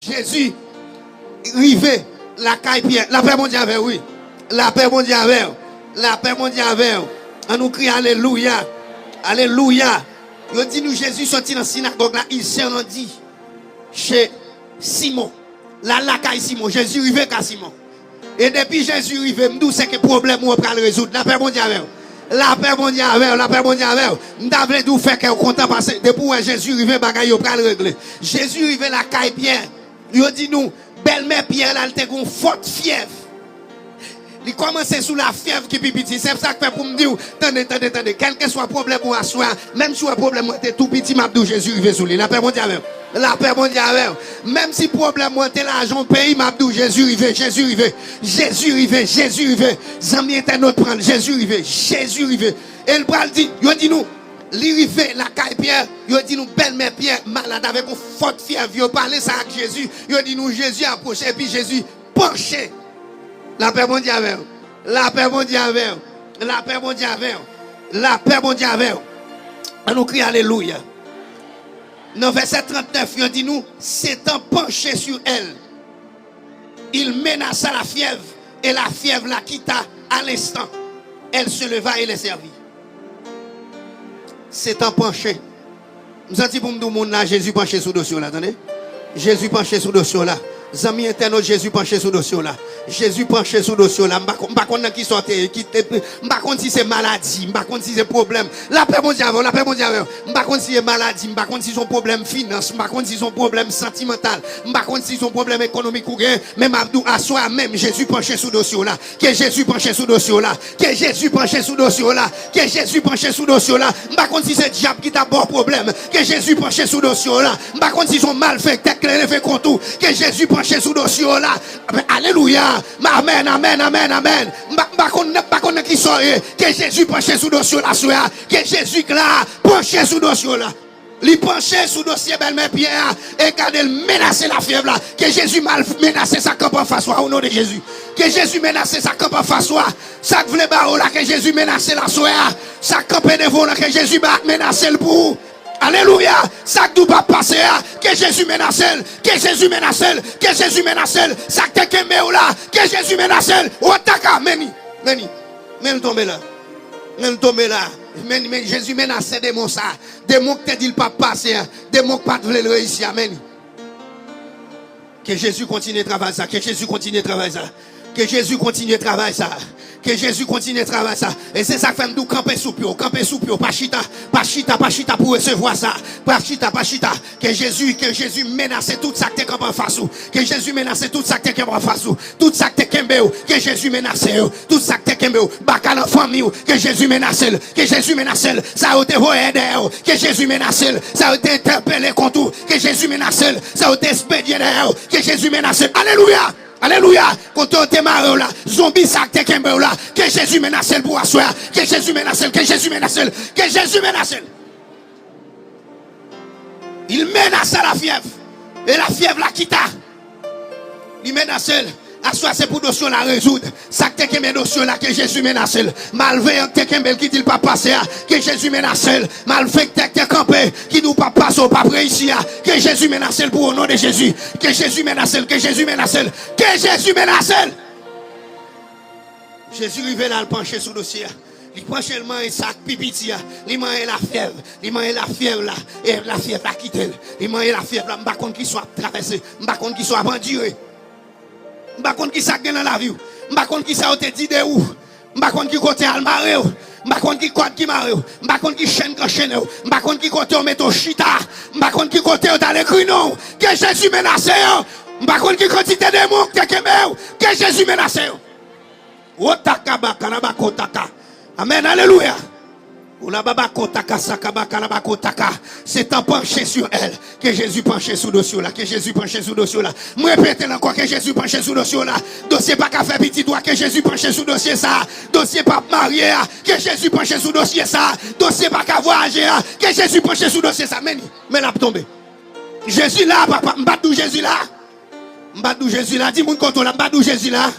Jésus, rivé, la caille Pierre, la paix mondiale avec oui. La paix mondiale avec. La paix mondiale avec. On nous crie Alléluia. Alléluia. Il dit nous Jésus sorti dans la synagogue là, il s'est rendu chez Simon. La caille Simon, Jésus rivé qu'à Simon. Et depuis Jésus rivé, nous c'est que problème on va le résoudre. La paix mondiale avec. La paix mondiale avec, la paix mondiale avec. Nous devons nous faire qu'on content parce que depuis Jésus rivé, bagaille on va le régler. Jésus rivé la caille Pierre. Il dit nous, belle-mère Pierre là, elle était une forte fièvre. Il commence sous la fièvre qui pipiti. C'est ça que fait pour me dire, attendez, quel que soit le problème ou asseoir, même si le problème était tout petit, m'abdou Jésus rivé sous lui. La paix mondiale. La paix mondiale. Même si le problème était l'argent pays, m'abdou Jésus rivé, Jésus rivé. Jésus rivé, Jésus rivé. Zami était notre prendre, Jésus rivé, Jésus rivé. Et le bras dit, il dit nous, l'irivé, la caille Pierre, il dit nous, belle-mère Pierre, malade avec une forte fièvre. Il parlait ça avec Jésus. Il dit nous, Jésus approché, et puis Jésus penché. La paix mondiale. La paix mondiale. La paix mondiale. La paix mondiale. On nous crie Alléluia. Dans verset 39, il dit nous, s'étant penché sur elle, il menaça la fièvre et la fièvre la quitta à l'instant. Elle se leva et les servit. S'étant penché. Nous avons dit pour nous, là, Jésus penché sous le dossier là, attendez. Jésus penché sous le dossier là. Zami internaute, Jésus penché sous le dossier là. Jésus penché sous le dossier là. M'pa konn qui sortait, m'pa konn si c'est maladie, m'pa konn si c'est problème. La paix mondiale, la paix mondiale. M'pa konn si c'est maladie, m'pa konn si son problème finance, m'pa konn si son problème sentimental, m'pa konn si son problème économique ou rien. Même Abdou à soi même Jésus penché sous le dossier là. Que Jésus penché sous le dossier là. Que Jésus penché sous le dossier là. Que Jésus penché sous le dossier là. M'pa konn si c'est diable qui t'a bon problème. Que Jésus penché sous le dossier là. M'pa konn si son mal fait tête clair fait contour. Que Jésus penché sous le dossier là. Alléluia. Amen, amen, amen, amen. Pas qu'on qui soit que Jésus penché sous dossier là, que Jésus là penché sous dossier là. Li penché sous dossier belle-mère Pierre et quand elle menacer la fièvre là, que Jésus mal menacé sa camp en face au nom de Jésus. Que Jésus menace sa camp en face ça que voulait barreau là que Jésus menace la soeur, ça campé devant là que Jésus va menacer le pour. Alléluia, ça que tout va passer, que Jésus menace, que Jésus menace, que Jésus menace, ça que t'es là, que Jésus menace, otaka, meni, tombe là, mais Jésus menace des mots ça, des mots que te dit le pas passer, des mots que pas de le réussir, amen. Que Jésus continue de travailler ça, que Jésus continue de travailler ça, que Jésus continue de travailler ça. Que Jésus continue de travailler ça. Et c'est ça que fait nous camper sous pio, pas chita pour recevoir ça. Pas chita. Que Jésus menace tout ça que t'es en face. Que Jésus menace tout ça que t'es en face. Tout ça que t'es kembeo. Que Jésus menace. Tout ça que t'es kembeo. Baka la famille. Que Jésus menace. Que Jésus menace. Ça a été voyé d'ailleurs. Que Jésus menace. Ça a été interpellé contre. Que Jésus menace. Ça a été expédié d'ailleurs. Que Jésus menace. Alléluia. Alléluia. Quand on te marre là, zombie ça te kembe là, que Jésus menace pour asseoir, que Jésus menace, que Jésus menace, que Jésus menace. Il menace la fièvre. Et la fièvre la quitta. Il menace. Assoir c'est pour dossier la résoudre. Ça te kembe dossier là que Jésus menace. Malveillant te kembe qui dit pas passer que Jésus menace. Malfait te camper qui nous pas passer pas réussir que Jésus menace pour au nom de Jésus. Que Jésus menace, que Jésus menace, que Jésus menace. Jésus rive là le pencher sous dossier. Il penche le main et sac pipiti. Il mange la fièvre. Il mange la fièvre là. Et la fièvre la quitte. Il mange la fièvre là. M'pa konn qui soit traversé. M'pa konn qui soit enduré. M'pa konn qui ça gagne dans la vie. M'pa konn qui ça te dit de où. M'pa konn qui côté al maré. M'pa konn qui code qui maré. M'pa konn qui chaîne quand chaîne. M'pa konn qui côté on met au chita. M'pa konn qui côté dans les cris non. Que Jésus menace. M'pa konn qui quantité de démons que Jésus menace. Otaka bakana kotaka. Amen, alléluia. C'est en penché sur elle que Jésus penché sous le dossier là, que Jésus penché sous le dossier là. Moi répétez encore que Jésus penché sous le dossier là. Dossier pas qu'à faire petit doigt que Jésus penché sous le dossier ça. Dossier pas marié que Jésus penché sous le dossier ça. Dossier pas qu'à voyager que Jésus penché sous le dossier ça. Mais là tomber. Jésus là papa, m'badou Jésus là. M'badou Jésus là, dis mon contrôle là, m'badou Jésus là.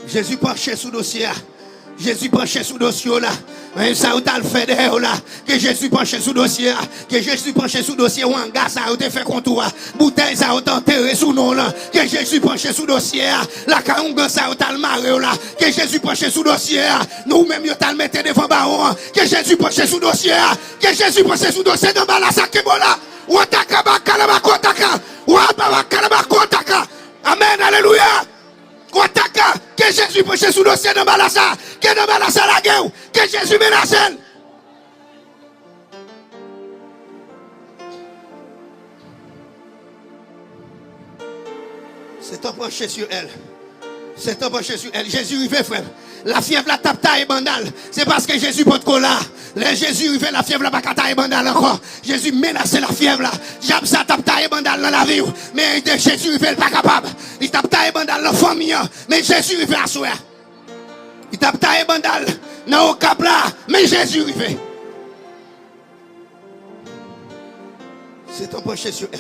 Jésus penché sous le dossier. Jésus penché sous dossier là. Ça ou t'as le fait derrière là. Que Jésus penché sous dossier là. Que Jésus penché sous dossier ou en gars ça ou te fait contour. Bouteille ça ou t'enterré sous nous là. Que Jésus penché sous dossier là. La caronga ça ou t'as le maré là. Que Jésus penché sous dossier là. Nous même yo t'as le mettre devant baron. Que Jésus penché sous dossier là. Que Jésus penché sous dossier dans bala ça que bon là. Ou ataka bakala bakotaka. Ou bakala bakotaka. Amen, alléluia. Kotaka, que Jésus penche sous dossier dans Balassa, que dans Balassa la guerre, que Jésus menace. C'est un penché sur elle. C'est un penché sur elle. Jésus arrive, frère. La fièvre la tape taille bandale. C'est parce que Jésus porte cola. Les Jésus arrive, la fièvre la pas taille bandale encore. Jésus menace la fièvre là. J'aime ça tape taille bandale dans la vie. Mais Jésus arrive, il pas capable. Il tape taille bandale dans la famille. Mais Jésus arrive à soi. Il tape taille bandale dans le cap là. Mais Jésus arrive. C'est un penché sur elle.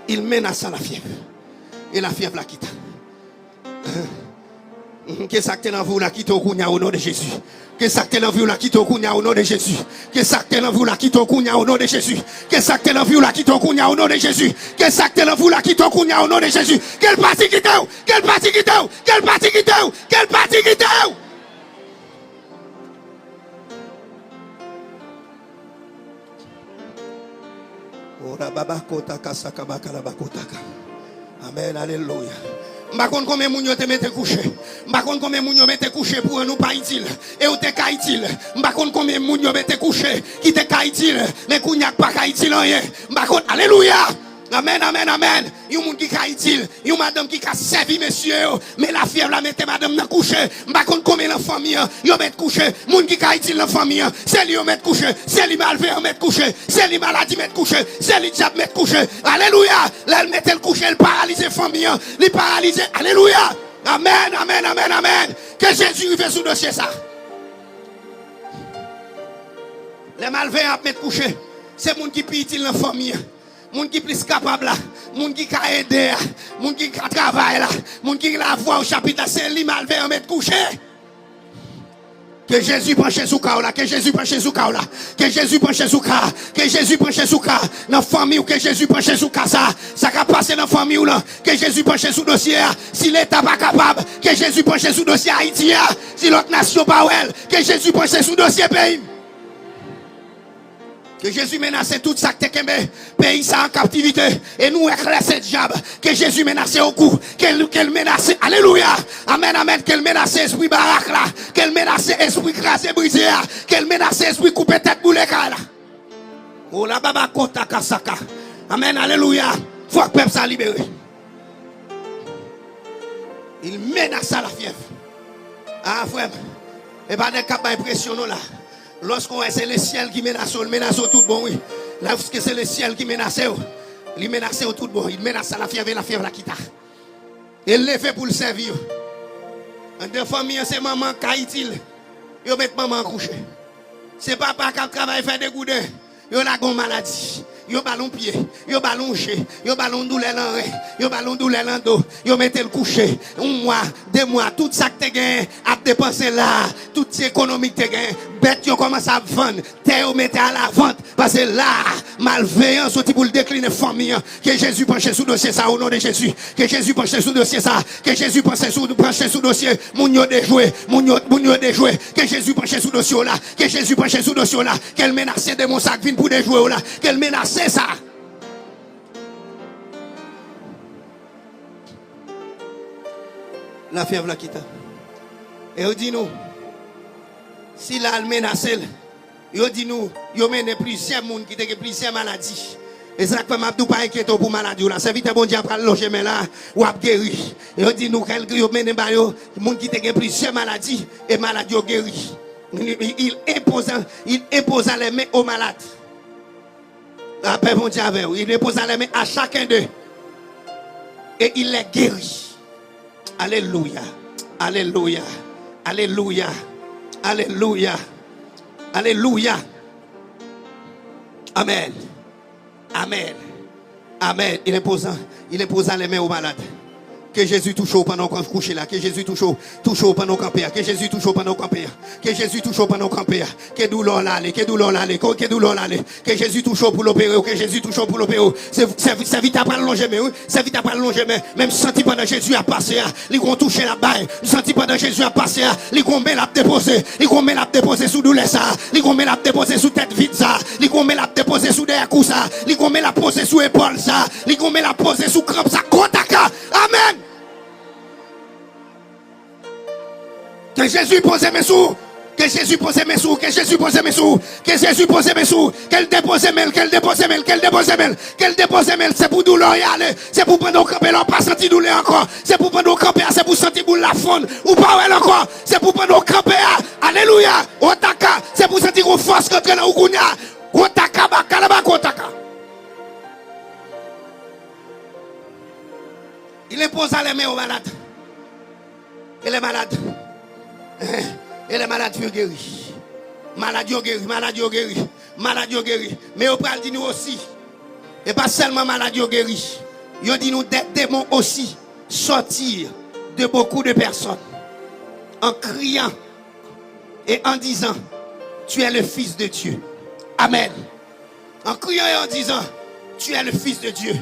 Il menace la fièvre. Et la fièvre la quitte. Qu'est-ce que dans vous la quitte au Kounia au nom de Jésus? Qu'est-ce que dans vous la quitte au Kounia au nom de Jésus? Qu'est-ce que dans vous la quitte au Kounia au nom de Jésus? Qu'est-ce que dans vous la quitte au Kounia au nom de Jésus? Qu'est-ce que dans vous la quitte au Kounia au nom de Jésus? Quelle partie quitte? Quelle partie quitte? Quelle partie quitte? Quelle partie quitte? Ora baba kota kasaka bakala bakotaka. Amen, alléluia. Je ne sais pas combien de gens te mettent couché. Je ne sais pas combien de gens te couché pour nous pas utile. Et où te ka utile. Je ne sais pas combien de gens te couché qui te ka utile. Mais qu'on n'y a pas ka utile rien. Alléluia. Amen, amen, amen. Il y a un monde qui ka utile. Il y a une madame qui ka servi monsieur. Mais la fièvre la mette madame dans couché. Je ne sais pas combien de famille ils mettent couché. Monde qui ka utile dans famille. C'est lui mettre couché. C'est lui malveillant mettre couché. C'est lui maladie mettre couché. C'est lui diable mettre couché. Alléluia. Là elle met le couché, elle paralyse la famille. Elle paralyse. Alléluia. Amen, amen, amen, amen. Que Jésus fait sous dossier ça. Les malveillants mettre couché. C'est monde qui peut utile dans famille. Moun qui plus capable là, moun qui ka aider, moun qui ka travailler là, moun qui la voix au chapitre, c'est lui malveillant mettre couché. Que Jésus penche sous là, que Jésus penche sous là, que Jésus penche sous là, que Jésus penche sous là, dans la famille ou que Jésus penche sous ça va passer dans la famille ou là, que Jésus penche sous dossier, si l'État pas capable, que Jésus penche sous dossier Haïti, si l'autre nation pas elle, que Jésus penche sous dossier pays. Que Jésus menace tout ça que tu pays ça en captivité. Et nous éclairons ce diable. Que Jésus menace au cou. Qu'elle menace. Alléluia. Amen, amen. Qu'elle menace esprit baraque là. Qu'elle menace esprit crasé brisé là. Qu'elle menace esprit coupé tête boulé là. Oh la baba kota kasaka. Amen, alléluia. Faut que le peuple soit libéré. Il menace la fièvre. Ah frère. Et pas de cap d'impression là. Lorsqu'on c'est le ciel qui menace, il menace tout bon, oui. Lorsque c'est le ciel qui menace, il menace tout bon. Il menace la fièvre la quitte. Il le fait pour le servir. En deux familles, c'est maman qui est utile. Il met maman coucher. C'est papa qui travaille faire des goudins. Il a une maladie. Yo ballon pied, yo ballon chez, yo ballon douleur en rein, yo ballon douleur en dos, yo mettez le coucher. Un mois, 2 mois, tout ça que tu gagné, à dépenser là, toute économie que tu gagné, bête yo commence à vendre, terre mettez à la vente, parce que là, malveillance sorti pour le décliner famille, que Jésus penche sous dossier ça au nom de Jésus, que Jésus penche sous dossier ça, que Jésus penche sous dossier, moun yo déjoué, moun yo déjoué, que Jésus penche sous dossier là, que Jésus penche sous dossier là, qu'elle menace de mon sac vin pour déjouer là, qu'elle menace c'est ça. La fièvre la quitte. Et on dit nous, si la menace, on dit nous, il mène plusieurs personnes qui ont plusieurs maladies. Et ça fait que je ne pas inquiéter pour maladie. C'est vite bon Dieu après le chemin là, ou à guérir. Et on dit nous, il mène des gens qui ont plusieurs maladies et maladies guéries. Il impose les mains aux malades. La paix mon Dieu avec vous. Il dépose les mains à chacun d'eux. Et il les guérit. Alléluia. Alléluia. Alléluia. Alléluia. Alléluia. Amen. Amen. Amen. Il impose les mains aux malades. Que Jésus touche au pendant qu'on couche là. Que Jésus touche au pendant qu'on père. Que Jésus touche au pendant qu'on père. Que Jésus touche au pendant qu'on père. Que douleur l'aller. Que douleur l'aller. Que douleur l'aller. Que Jésus touche au pour l'opérer. Que Jésus touche au pour l'opérer. C'est vite après l'allonger mais c'est vite après l'allonger mais même senti pendant Jésus a passé. Ils vont toucher la baille. Senti pendant Jésus a passé. Ils vont mettre la déposer. Ils vont mettre la déposer sous douleur ça. Ils vont mettre la déposer sous tête vide ça. Ils vont mettre la déposer sous derrière cou ça. Ils vont mettre la poser sous épaule ça. Ils vont mettre la poser sous crampe ça. Kotaka. Amen. Que Jésus pose mes sous. Que Jésus pose mes sous. Que Jésus pose mes sous. Que Jésus pose mes sous. Qu'elle dépose mes. Qu'elle dépose mes. Qu'elle dépose mes. Qu'elle dépose mes. C'est pour douleur y aller. C'est pour prendre au campé. Là, pas sentir douleur encore. C'est pour prendre au campé. C'est pour sentir boule la faune. Ou pas elle encore. C'est pour prendre au campé. Alléluia. Otaka. C'est pour sentir une force contre la Oukunya. Otaka. Bakalaba. Otaka. Il impose à les mains aux malades. Et les malades. Et les malades furent guéris. Malades guéris, malades guéris, malades guéris. Mais au pral dit nous aussi. Et pas seulement malades guéris. Il dit nous des démons aussi sortir de beaucoup de personnes. En criant et en disant, tu es le Fils de Dieu. Amen. En criant et en disant, tu es le Fils de Dieu.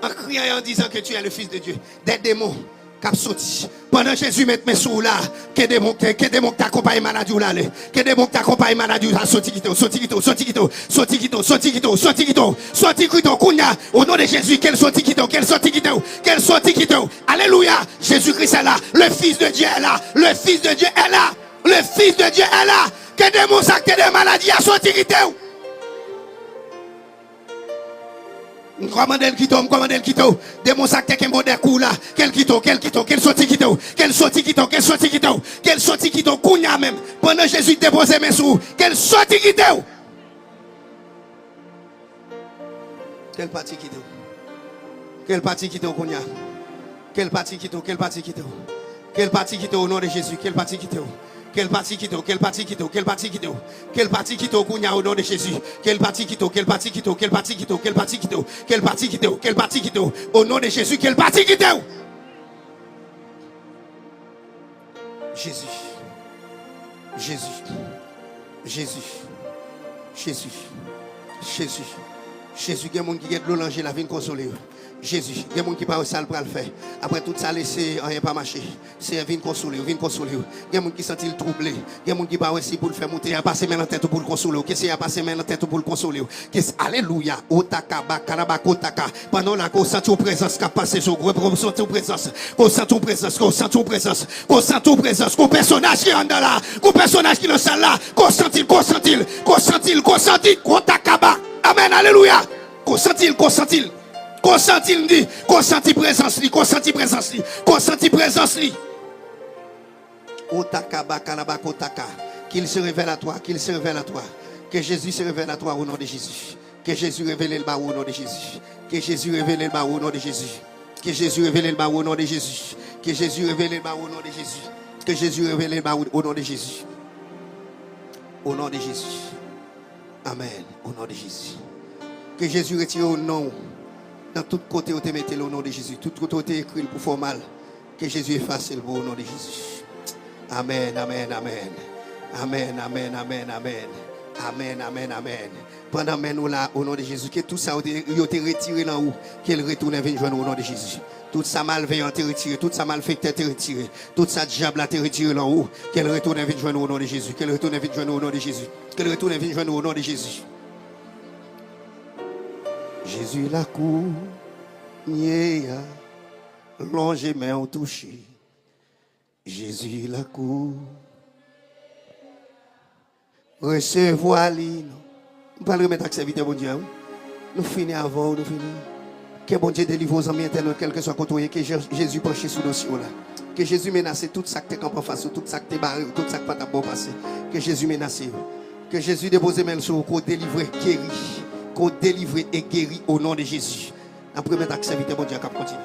En criant et en disant que tu es le Fils de Dieu. Des démons. Pendant Jésus met mes sous là, que des démons t'accompagnent maladie là, que des démons t'accompagnent maladie là, sorti Kounya, au nom de Jésus, quel sorti alléluia, Jésus-Christ est là, le Fils de Dieu est là, le Fils de Dieu est là, le Fils de Dieu est là, que des démons s'actent des maladies à sorti commandel qui tombe, des mon sac qui est coup là, quel sorti qui tombe, kounya même, pendant Jésus déposé mes sous, quel sorti qui tombe, quel parti qui tombe, kounya, quel parti qui tombe, au nom de Jésus, quel parti qui tombe. Quel parti qui t'o, Kounya au nom de Jésus. Quel parti qui t'o, au nom de Jésus, quel parti qui t'o. Jésus. Jésus, il y a des gens qui ont de l'eau langer la vie consoler. Jésus, il y a des gens qui parlent ça pour le faire. Après tout ça, laisser rien pas marcher. C'est un vin consoler. Il y a des gens qui sentent troublé. Il y a des gens qui parlent aussi pour le faire monter. Il y a passé main en tête pour le consoler. Qu'est-ce qu'il y a passé main en tête pour le consoler? Alléluia. Otaka, bakalaba, otaka. Pendant la qu'on sent ton présence qui a passé sur le groupe, sent ton présence. Qu'on sent ton présence. Qu'on personnage qui est en là. Qu'on personnage qui est dans là. Qu'on sentit. Otaka, amen, alléluia. Qu'on sentit. Consenti présence li. Otaka bakalaba kotaka. Qu'il se révèle à toi. Que Jésus se révèle à toi au nom de Jésus. Que Jésus révèle le bas au nom de Jésus. Que Jésus révèle le bas au nom de Jésus. Que Jésus révèle le bas au nom de Jésus. Que Jésus révèle le bas au nom de Jésus. Que Jésus révèle le bas au nom de Jésus. Au nom de Jésus. Amen. Au nom de Jésus. Que Jésus retire au nom. Dans tout côté où tu mettez le nom de Jésus, tout côté où tu écrit pour faire mal, que Jésus efface le au nom de Jésus. Amen. Pendant que nous là, au nom de Jésus, que tout ça a été retiré dans où, qu'elle retourne et vienne joindre au nom de Jésus. Tout ça malveillant est retiré, tout ça malfecté est retiré, tout ça diable est retiré dans où, qu'elle retourne et vienne joindre au nom de Jésus. Qu'elle retourne et vienne joindre au nom de Jésus. Jésus la cour, longé mais on touché. Jésus la cour, recevoir lui. Nous parlons de notre serviteur, bon Dieu. Nous finissons avant, Que bon Dieu délivre aux amis internes, quel que soit côté, que Jésus penche sous le ciel là. Que Jésus menace tout ça que tu es en face, tout ça que tu es barré, tout ça que tu n'as pas passé. Que Jésus menace. Que Jésus dépose mes sur qu'on délivre, guéri. Qu'on délivre et guéri au nom de Jésus. Après, mettre serviteur, bon Dieu, continue.